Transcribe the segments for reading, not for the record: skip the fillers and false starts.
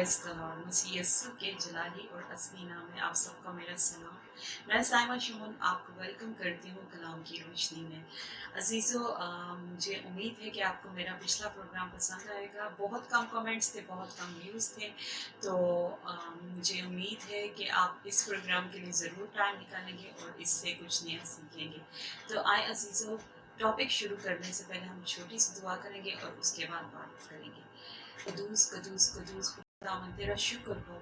Praise the Lord. मसीह यीशु के जलाली और असली नाम में आप सबको मेरा सलाम। मैं साइमा शमून आपको वेलकम करती हूँ कलाम की रोशनी में। अजीज़ों, मुझे उम्मीद है कि आपको मेरा पिछला प्रोग्राम पसंद आएगा। बहुत कम कमेंट्स थे, बहुत कम व्यूज़ थे, तो मुझे उम्मीद है कि आप इस प्रोग्राम के लिए ज़रूर टाइम निकालेंगे और इससे कुछ नया सीखेंगे। तो आए अजीज़ों, टॉपिक शुरू करने से पहले हम छोटी सी दुआ करेंगे और उसके बाद बात करेंगे। कदूस कदूस कदूस खुदावन, तेरा शुक्र हो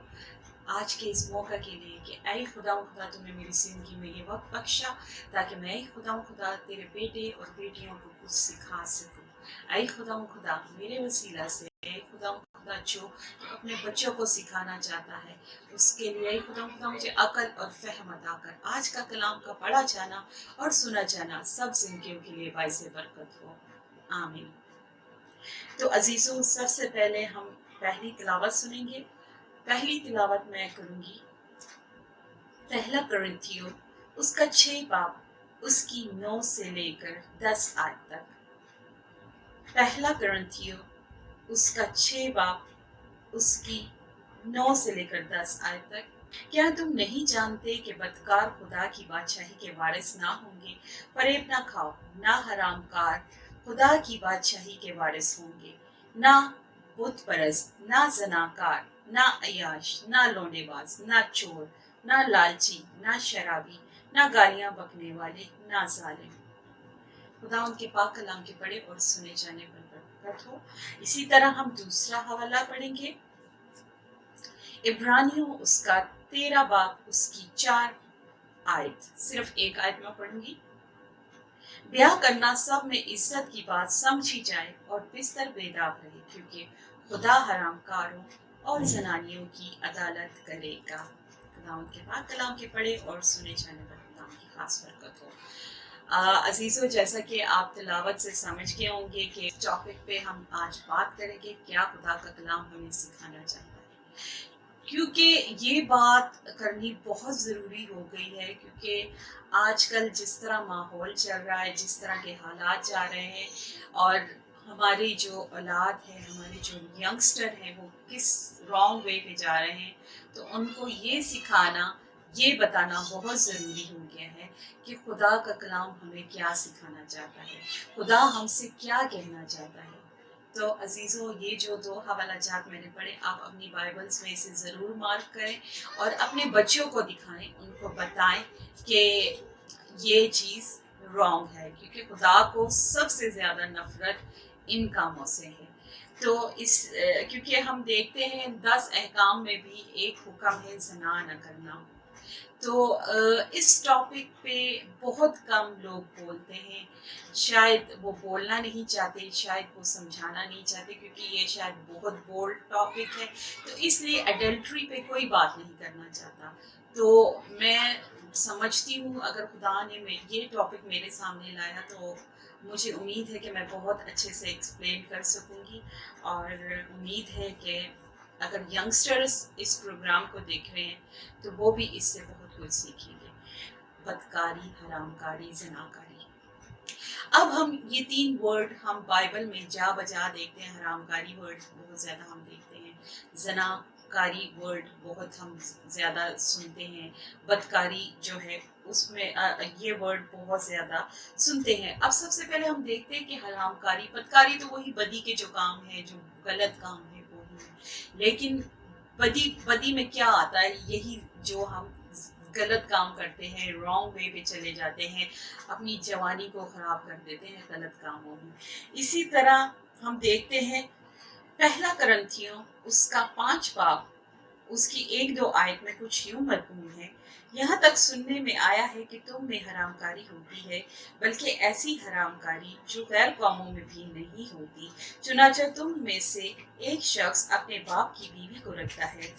आज के इस मौका के लिए कि ऐ खुदा तूने मेरी ज़िंदगी में ये वक्त बख्शा ताकि मैं खुदा तेरे बेटे और बेटियों को कुछ सिखा सकूं। ऐ खुदा मेरे वसीला से ऐ खुदा जो अपने बच्चों को सिखाना चाहता है उसके लिए ऐ खुदा मुझे अकल और फहम अता कर। आज का कलाम का पढ़ा जाना और सुना जाना सब जिंदगियों के लिए बाइस बरकत हो। आमीन। तो अजीज़ों, सबसे पहले हम पहली तिलावत सुनेंगे। पहली तिलावत मैं करूंगी पहला कुरिन्थियों उसका 6 बाब उसकी 9 से लेकर 10 आयत तक। पहला कुरिन्थियों उसका 6 बाब उसकी 9 से लेकर 10 आयत तक। क्या तुम नहीं जानते कि बदकार खुदा की बादशाही के वारिस ना होंगे? फरेब ना खाओ, ना हरामकार खुदा की बादशाही के वारिस होंगे। ना बुत परस्त, ना जनाकार, ना अयाश, ना लोंडेबाज, ना चोर, ना लालची, ना शराबी, ना गालियां बकने वाले, ना जालिम। खुदा उनके पाक कलाम के पढ़े और सुने जाने पर बरकत हो। इसी तरह हम दूसरा हवाला पढ़ेंगे, इब्रानियों उसका 13 बाब उसकी 4 आयत। सिर्फ एक आयत में पढ़ूंगी। ब्याह करना सब में इज्जत की बात समझी जाए और बिस्तर बेदाग रहे, क्योंकि खुदा हरामकारों और जनानियों की अदालत करेगा। खुदा उनके पाक कलाम के पढ़े और सुने जाने पर खुदा की खास बरकत हो। अजीज़ों, जैसा कि आप तिलावत से समझ गए होंगे कि टॉपिक पे हम आज बात करेंगे क्या खुदा का कलाम हमें सिखाना चाहता है, क्योंकि ये बात करनी बहुत ज़रूरी हो गई है। क्योंकि आजकल जिस तरह माहौल चल रहा है, जिस तरह के हालात जा रहे हैं और हमारी जो औलाद है, हमारे जो यंगस्टर हैं वो किस रॉन्ग वे पे जा रहे हैं, तो उनको ये सिखाना, ये बताना बहुत ज़रूरी हो गया है कि खुदा का कलाम हमें क्या सिखाना चाहता है, खुदा हमसे क्या कहना चाहता है। तो अजीज़ों, ये जो 2 हवाला जात मैंने पढ़े, आप अपनी बाइबल्स में इसे ज़रूर मार्क करें और अपने बच्चों को दिखाएं, उनको बताएं कि ये चीज़ रॉन्ग है, क्योंकि खुदा को सबसे ज़्यादा नफरत इन कामों से है। तो क्योंकि हम देखते हैं 10 अहकाम में भी एक हुक्म है ज़ना न करना। तो इस टॉपिक पे बहुत कम लोग बोलते हैं। शायद वो बोलना नहीं चाहते, शायद वो समझाना नहीं चाहते, क्योंकि ये शायद बहुत बोल्ड टॉपिक है, तो इसलिए एडल्ट्री पे कोई बात नहीं करना चाहता। तो मैं समझती हूँ अगर खुदा ने ये टॉपिक मेरे सामने लाया तो मुझे उम्मीद है कि मैं बहुत अच्छे से एक्सप्लेन कर सकूँगी, और उम्मीद है कि अगर यंगस्टर्स इस प्रोग्राम को देख रहे हैं तो वो भी इससे बहुत कुछ सीखेंगे। बदकारी, हरामकारी, जनाकारी। अब हम ये 3 वर्ड हम बाइबल में जा बजा देखते हैं। हरामकारी वर्ड बहुत ज़्यादा हम देखते हैं, जनाकारी वर्ड बहुत हम ज़्यादा सुनते हैं, बदकारी जो है उसमें ये वर्ड बहुत ज़्यादा सुनते हैं। अब सबसे पहले हम देखते हैं कि हरामकारी, बदकारी तो वही बदी के जो काम है, जो गलत काम है वो ही है। लेकिन बदी में क्या आता है? यही जो हम गलत काम करते हैं, रॉन्ग वे पे चले जाते हैं, अपनी जवानी को ख़राब कर देते हैं गलत कामों में। इसी तरह हम देखते हैं पहला कुरिन्थियों उसका 5 बाब उसकी 1-2 आयत में कुछ यूं मज़मून है, यहाँ तक सुनने में आया है कि तुम में हरामकारी होती है, बल्कि ऐसी हरामकारी जो गैर कौमों में भी नहीं होती। चुनांचे तुम में से एक शख्स अपने बाप की बीवी को रखता है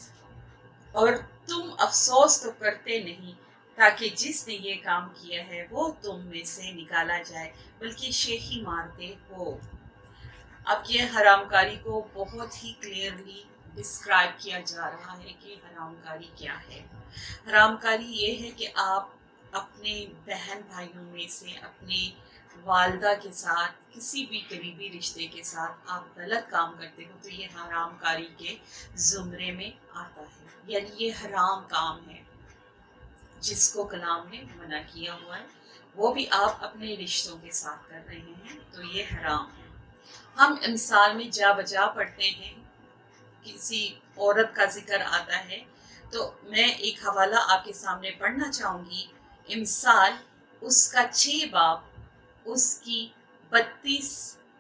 और तुम अफसोस तो करते नहीं, ताकि जिसने ये काम किया है वो तुम में से निकाला जाए, बल्कि शेखी मारते हो। अब ये हरामकारी को बहुत ही क्लियरली डिस्क्राइब किया जा रहा है कि हरामकारी क्या है। हरामकारी ये है कि आप अपने बहन भाइयों में से, अपने वालदा के साथ, किसी भी करीबी रिश्ते के साथ आप गलत काम करते हो तो ये हराम कारी के जुमरे में आता है, यानी ये हराम काम है जिसको कलाम ने मना किया हुआ है, वो भी आप अपने रिश्तों के साथ कर रहे हैं तो ये हराम है। हम मिसाल में जा बजा पढ़ते हैं, किसी औरत का जिक्र आता है तो मैं एक हवाला आपके सामने पढ़ना चाहूंगी। इमसाल उसका 6 बाब उसकी 32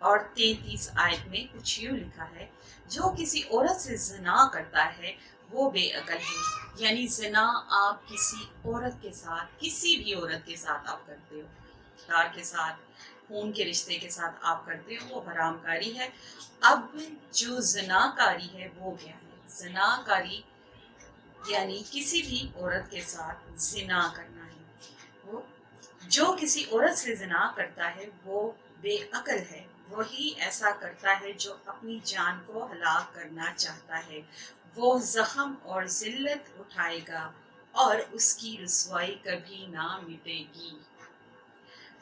और 33 आयत में कुछ यूँ लिखा है, जो किसी औरत से ज़िना करता है वो बेअकल है। यानी ज़िना आप किसी औरत के साथ, किसी भी औरत के साथ आप करते हो, तार के साथ, खून के रिश्ते के साथ आप करते हो, वो हरामकारी है। अब जो ज़िनाकारी है वो क्या है? ज़िनाकारी यानी किसी भी औरत के साथ ज़िना करना है। वो जो किसी औरत से ज़िना करता है वो बेअक्ल है, वही ऐसा करता है जो अपनी जान को हलाक करना चाहता है। वो ज़ख्म और ज़िल्लत उठाएगा और उसकी रुसवाई कभी ना मिटेगी।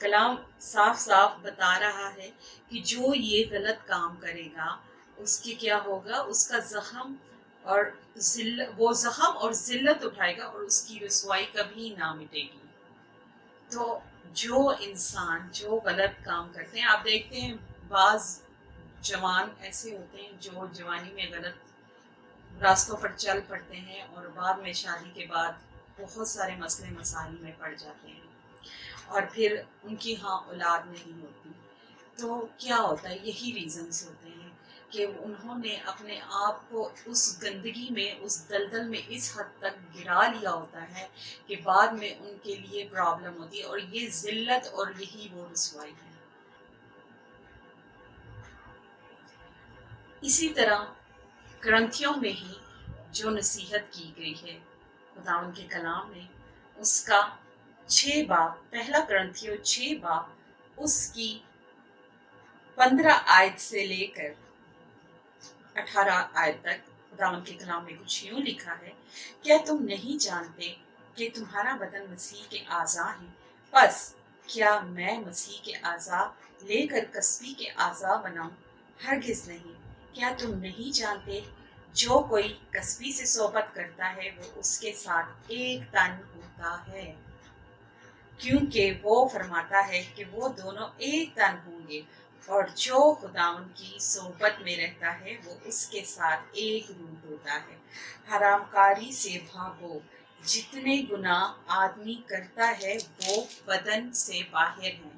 कलाम साफ साफ बता रहा है कि जो ये गलत काम करेगा उसके क्या होगा, उसका ज़ख्म और वो ज़ख्म और ज़िल्लत उठाएगा और उसकी रुसवाई कभी ना मिटेगी। तो जो इंसान जो गलत काम करते हैं, आप देखते हैं बाज जवान ऐसे होते हैं जो जवानी में गलत रास्तों पर चल पड़ते हैं और बाद में शादी के बाद बहुत सारे मसले मसाइल में पड़ जाते हैं और फिर उनकी औलाद नहीं होती। तो क्या होता है, यही रीजंस होते हैं कि उन्होंने अपने आप को उस गंदगी में, उस दलदल में इस हद तक गिरा लिया होता है कि बाद में उनके लिए प्रॉब्लम होती है और ये जिल्लत और यही वो रुसवाई है। इसी तरह ग्रंथियों में ही जो नसीहत की गई है खुदावंद के कलाम में, उसका 6 बाब, पहला ग्रंथियों 6 बाब उसकी 15 आयत से लेकर 18 आयत तक खुदावंद के कलाम में कुछ यूँ लिखा है, क्या तुम नहीं जानते कि तुम्हारा बदन मसीह के आज़ा है? बस क्या मैं मसीह के आज़ा लेकर कस्बी के आज़ा बनाऊं? हरगिज़ नहीं। क्या तुम नहीं जानते जो कोई कस्बी से सोबत करता है वो उसके साथ एक तन होता है, क्योंकि वो फरमाता है कि वो दोनों एक तन होंगे। और जो खुदावंद की सोबत में रहता है वो उसके साथ एक रूप होता है। हरामकारी से भागो। जितने गुनाह आदमी करता है वो बदन से बाहर है,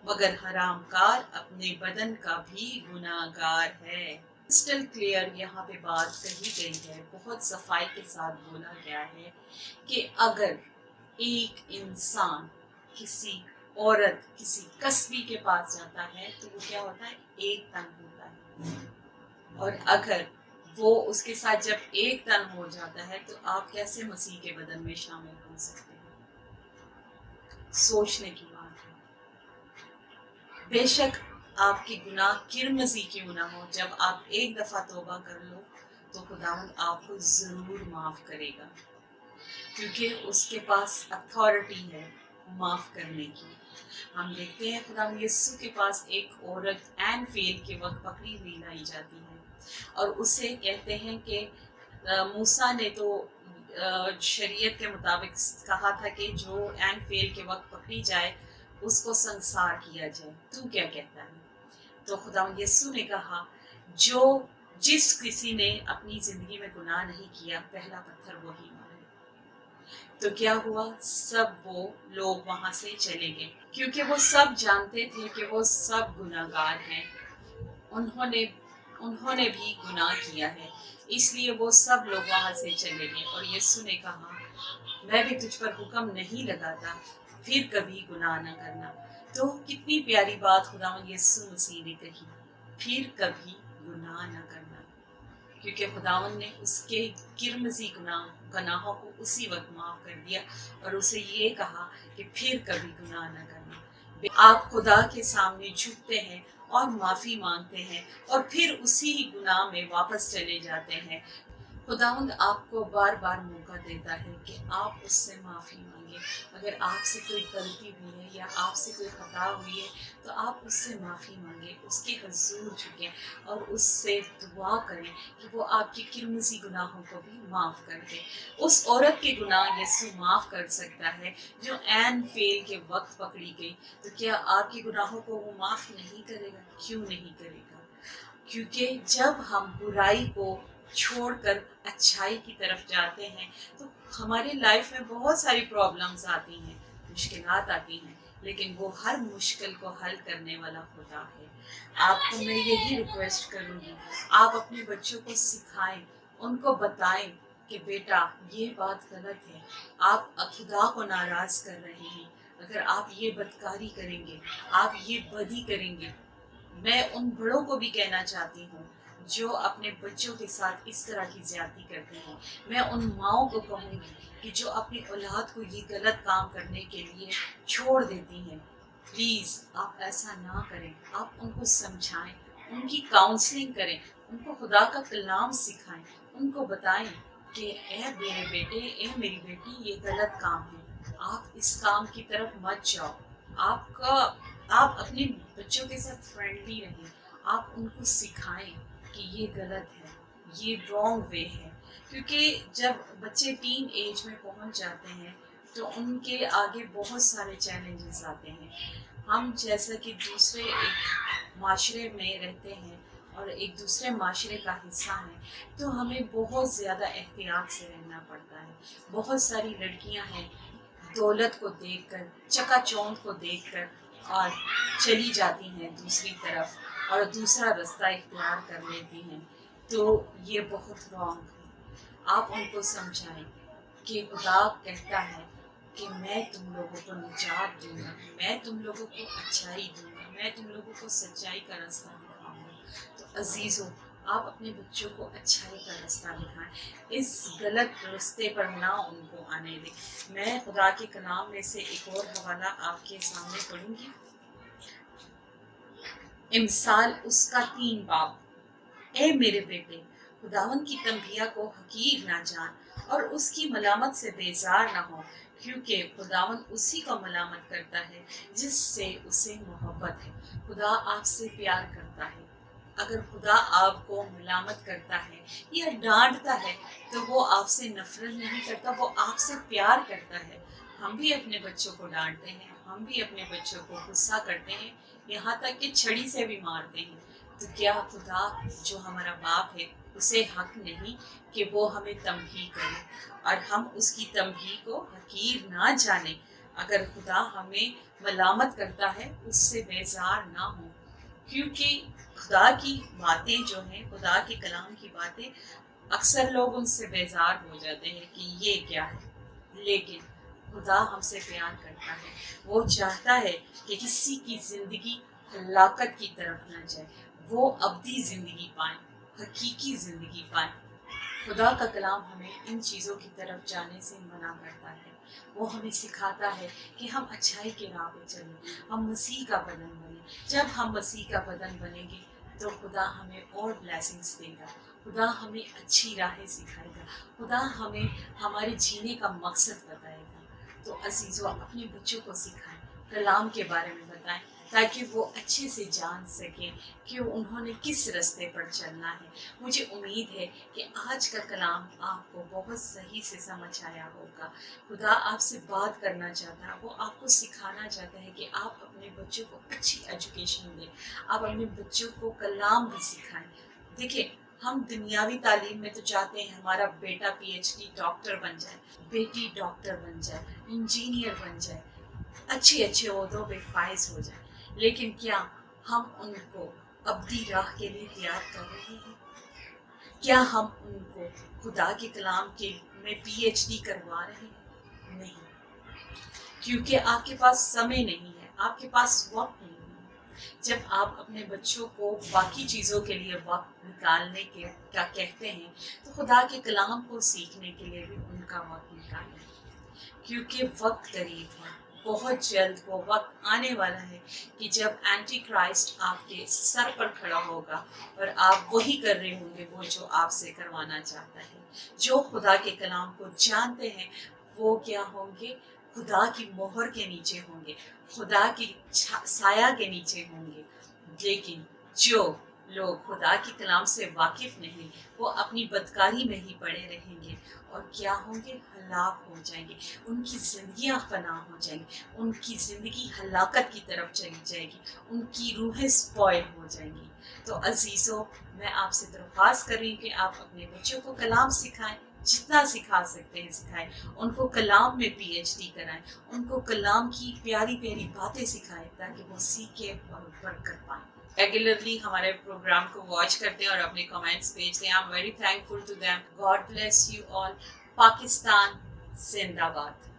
मगर हरामकार अपने बदन का भी गुनाहगार है। क्रिस्टल क्लियर यहाँ पे बात कही गई है, बहुत सफाई के साथ बोला गया है कि अगर एक इंसान किसी औरत, किसी कस्बी के पास जाता है तो वो क्या होता है, एक तन होता है। और अगर वो उसके साथ जब एक तन हो जाता है तो आप कैसे मसीह के बदन में शामिल हो सकते हैं? सोचने की बात है। बेशक आपके गुनाह किरमजी क्यों ना हो, जब आप एक दफ़ा तौबा कर लो तो खुदावंद आपको ज़रूर माफ़ करेगा, क्योंकि उसके पास अथॉरिटी है माफ़ करने की। हम देखते हैं खुदावंद यीशु के पास एक औरत एन फेल के वक्त पकड़ी हुई लाई जाती है और उसे कहते हैं कि मूसा ने तो शरीयत के मुताबिक कहा था कि जो एन फेल के वक्त पकड़ी जाए उसको संसार किया जाए, तू क्या कहता है? तो खुदावंद यीशु ने कहा, जिस किसी ने अपनी जिंदगी में गुनाह नहीं किया पहला पत्थर वही मारे। तो क्या हुआ, सब वो लोग वहां से चले गए, क्योंकि वो सब जानते थे कि वो सब गुनाहगार हैं। उन्होंने भी गुनाह किया है, इसलिए वो सब लोग वहां से चले गए। और यीशु ने कहा, मैं भी तुझ पर हुक्म नहीं लगाता, फिर कभी गुनाह न करना। तो कितनी प्यारी बात खुदावंद यीशु मसीह ने कही, फिर कभी गुनाह न करना, क्योंकि खुदावंद ने उसके किरमजी गुनाहों को उसी वक्त माफ कर दिया और उसे ये कहा कि फिर कभी गुनाह न करना। आप खुदा के सामने झुकते हैं और माफ़ी मांगते हैं और फिर उसी गुनाह में वापस चले जाते हैं, खुदावंद आपको बार बार मौका देता है कि आप उससे माफ़ी मांगे। अगर आपसे कोई गलती हुई है या आपसे कोई खता हुई है तो आप उससे माफ़ी मांगे, उसके हुजूर झुकें और उससे दुआ करें कि वो आपके किरमजी गुनाहों को भी माफ़ कर दे। उस औरत के गुनाह यीशु माफ़ कर सकता है जो ऐन फेल के वक्त पकड़ी गई, तो क्या आपके गुनाहों को वो माफ़ नहीं करेगा? क्यों नहीं करेगा? क्योंकि जब हम बुराई को छोड़कर अच्छाई की तरफ जाते हैं तो हमारी लाइफ में बहुत सारी प्रॉब्लम्स आती हैं, मुश्किलात आती हैं, लेकिन वो हर मुश्किल को हल करने वाला खुदा है। आपको मैं यही रिक्वेस्ट करूँगी, आप अपने बच्चों को सिखाएं, उनको बताएं कि बेटा ये बात गलत है, आप खुदा को नाराज कर रहे हैं, अगर आप ये बदकारी करेंगे, आप ये बदी करेंगे। मैं उन बड़ों को भी कहना चाहती हूँ जो अपने बच्चों के साथ इस तरह की ज्यादती करते हैं। मैं उन माओं को कहूँगी कि जो अपनी औलाद को ये गलत काम करने के लिए छोड़ देती हैं, प्लीज़ आप ऐसा ना करें। आप उनको समझाएं, उनकी काउंसलिंग करें, उनको खुदा का कलाम सिखाएं, उनको बताएं कि ए मेरे बेटे, ए मेरी बेटी, ये गलत काम है, आप इस काम की तरफ मत जाओ। आपका आप अपने बच्चों के साथ फ्रेंडली रहें, आप उनको सिखाएं कि ये गलत है, ये रॉन्ग वे है। क्योंकि जब बच्चे टीन एज में पहुंच जाते हैं तो उनके आगे बहुत सारे चैलेंजेस आते हैं। हम जैसा कि दूसरे एक माशरे में रहते हैं और एक दूसरे माशरे का हिस्सा हैं, तो हमें बहुत ज़्यादा एहतियात से रहना पड़ता है। बहुत सारी लड़कियां हैं, दौलत को देखकर, चकाचौंध को देखकर और चली जाती हैं दूसरी तरफ और दूसरा रास्ता इख्तियार कर लेती हैं, तो ये बहुत रॉन्ग है। आप उनको समझाएं कि खुदा कहता है कि मैं तुम लोगों को निजात दूंगा, मैं तुम लोगों को अच्छाई दूंगा, मैं तुम लोगों को सच्चाई का रास्ता दिखाऊंगा। तो अजीज़ों, आप अपने बच्चों को अच्छाई का रास्ता दिखाएं, इस गलत रास्ते पर ना उनको आने दें। मैं खुदा के कलाम में से एक और हवाला आपके सामने पढ़ूंगी। इमसाल उसका 3 बाब। ए मेरे बेटे, खुदावन की तंबिया को हकीर ना जान और उसकी मलामत से बेजार ना हो, क्योंकि खुदावन उसी को मलामत करता है जिससे उसे मोहब्बत है। खुदा आपसे प्यार करता है। अगर खुदा आपको मलामत करता है या डांटता है तो वो आपसे नफरत नहीं करता, वो आपसे प्यार करता है। हम भी अपने बच्चों को डांटते हैं, हम भी अपने बच्चों को गुस्सा करते हैं, यहाँ तक कि छड़ी से भी मारते हैं। तो क्या खुदा जो हमारा बाप है उसे हक नहीं कि वो हमें तंबीह करे और हम उसकी तंबीह को हकीर ना जाने? अगर खुदा हमें मलामत करता है उससे बेजार ना हो, क्योंकि खुदा की बातें जो हैं, खुदा के कलाम की बातें, अक्सर लोग उनसे बेजार हो जाते हैं कि ये क्या है। लेकिन खुदा हमसे प्यार करता है, वो चाहता है कि किसी की जिंदगी हलाकत की तरफ न जाए, वो अब्दी जिंदगी पाए, हकीकी जिंदगी पाए। खुदा का कलाम हमें इन चीज़ों की तरफ जाने से मना करता है। वो हमें सिखाता है कि हम अच्छाई के राह पे चलें, हम मसीह का बदन बने। जब हम मसीह का बदन बनेंगे तो खुदा हमें और ब्लेसिंग्स देगा, खुदा हमें अच्छी राहें सिखाएगा, खुदा हमें हमारे जीने का मकसद बताएगा। तो अजीज़ों, अपने बच्चों को सिखाएं, कलाम के बारे में बताएं, ताकि वो अच्छे से जान सकें कि उन्होंने किस रास्ते पर चलना है। मुझे उम्मीद है कि आज का कलाम आपको बहुत सही से समझ आया होगा। खुदा आपसे बात करना चाहता है, वो आपको सिखाना चाहता है कि आप अपने बच्चों को अच्छी एजुकेशन दें, आप अपने बच्चों को कलाम भी सिखाएं। देखिए, हम दुनियावी तालीम में तो चाहते हैं हमारा बेटा PhD डॉक्टर बन जाए, बेटी डॉक्टर बन जाए, इंजीनियर बन जाए, अच्छे अच्छे ओहदों पे फाइज हो जाए, लेकिन क्या हम उनको अब्दी राह के लिए तैयार कर रहे हैं? क्या हम उनको खुदा के कलाम के में PhD करवा रहे हैं? नहीं, क्योंकि आपके पास समय नहीं है, आपके पास वक्त नहीं है। जब आप अपने बच्चों को बाकी चीज़ों के लिए वक्त निकालने के क्या कहते हैं, तो खुदा के कलाम को सीखने के लिए भी उनका वक्त निकालें, क्योंकि वक्त करीब है। बहुत जल्द वो वक्त आने वाला है कि जब एंटी क्राइस्ट आपके सर पर खड़ा होगा और आप वही कर रहे होंगे वो जो आपसे करवाना चाहता है। جو خدا کے کلام کو جانتے ہیں وہ کیا ہوں گے؟ خدا کی مہر کے نیچے ہوں گے، خدا کی سایہ کے نیچے ہوں گے۔ لیکن جو لوگ خدا کے کلام سے واقف نہیں، وہ اپنی بدکاری میں ہی پڑے رہیں گے اور کیا ہوں گے؟ ہلاک ہو جائیں گے، ان کی زندگیاں فنا ہو جائیں گی، ان کی زندگی ہلاکت کی طرف چلی جائے گی، ان کی روحیں سپوائل ہو جائیں گی۔ تو عزیزوں، میں آپ سے درخواست کر رہی ہوں کہ آپ اپنے بچوں کو کلام سکھائیں، جتنا سکھا سکتے ہیں سکھائیں، ان کو کلام میں PhD کرائیں، ان کو کلام کی پیاری پیاری باتیں سکھائیں تاکہ وہ سیکھیں اور برکت پائیں۔ ریگولرلی ہمارے پروگرام کو واچ کرتے ہیں اور اپنے کمنٹس بھیجتے ہیں۔ I am very thankful to them. God bless you all. Pakistan زندہ باد۔